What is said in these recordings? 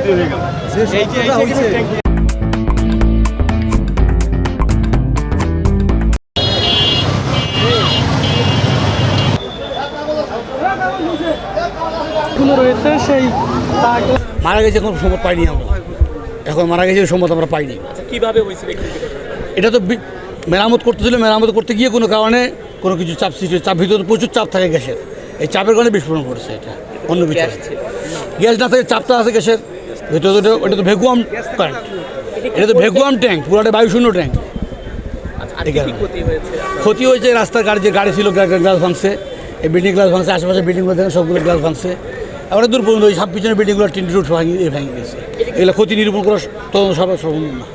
ক্ষতি হয়ে গেল। এই যে রয়েছে সেই মারা গেছে কোনো সম্পদ পাইনি আমরা, এখন মারা গেছে সম্পদ আমরা পাইনি। কিভাবে হয়েছিল? এটা তো মেরামত করতেছিল, মেরামত করতে গিয়ে কোনো কারণে কোনো কিছু চাপ সৃষ্টি, চাপ ভিতরে প্রচুর চাপ থাকে গ্যাসের, এই চাপের কারণে বিস্ফোরণ করেছে। এটা অন্য কিছু গ্যাস না থাকে, চাপটা আছে গ্যাসের ভিতরে। এটা তো ভ্যাকুয়াম কারেন্ট, এটা তো ভ্যাকুয়াম ট্যাঙ্ক, পুরোটা বায়ুশূন্য ট্যাঙ্ক। ক্ষতি হয়েছে রাস্তার যে গাড়ি ছিল গ্লাস ভাঙছে, এই বিল্ডিং গ্লাস ভাঙছে, আশেপাশে বিল্ডিংগুলো দেখেন সবগুলো গ্লাস ভাঙছে। এবার দূর পর্যন্ত ওই সব পিছনে বিল্ডিংগুলো টিন রুট ভেঙে গেছে। এগুলো ক্ষতি নিরূপণ করা তদন্ত সম্ভব না।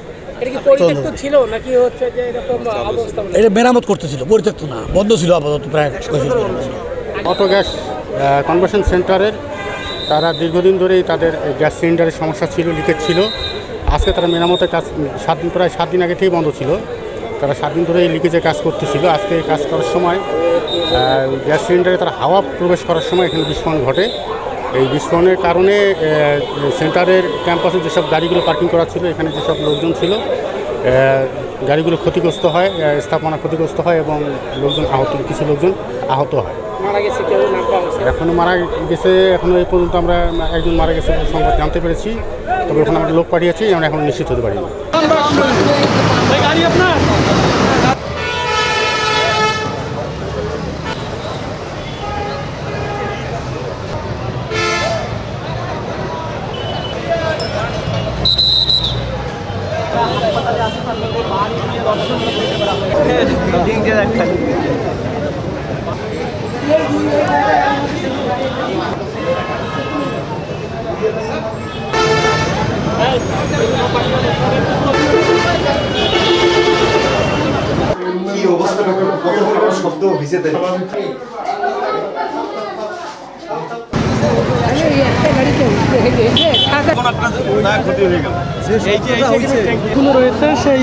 এটা মেরামত করতেছিল, পরিত্যক্ত না, বন্ধ ছিল আপাতত প্রায়। অটো গ্যাস কনভার্সন সেন্টারের তারা দীর্ঘদিন ধরেই তাদের গ্যাস সিলিন্ডারের সমস্যা ছিল, লিকেজ ছিল। আজকে তারা মেরামতের কাজ প্রায় 7 দিন আগে থেকেই বন্ধ ছিল। তারা 7 দিন ধরে এই লিকেজের কাজ করতেছিল। আজকে কাজ করার সময় গ্যাস সিলিন্ডারে তারা হাওয়া প্রবেশ করার সময় এখানে বিস্ফোরণ ঘটে। এই বিস্ফোরণের কারণে সেন্টারের ক্যাম্পাসে যেসব গাড়িগুলো পার্কিং করা ছিল, এখানে যেসব লোকজন ছিল, গাড়িগুলো ক্ষতিগ্রস্ত হয়, স্থাপনা ক্ষতিগ্রস্ত হয় এবং কিছু লোকজন আহত হয়। এখনও মারা গেছে, এখনও এই পর্যন্ত আমরা একজন মারা গেছে সংবাদ জানতে পেরেছি, তবে ওখানে আমরা লোক পাঠিয়েছি, আমরা এখন নিশ্চিত হতে পারিনি। কি অবস্থা, কত পরিমাণ শব্দ হয়েছে তাই ক্ষতি হয়ে গেল। রয়েছে সেই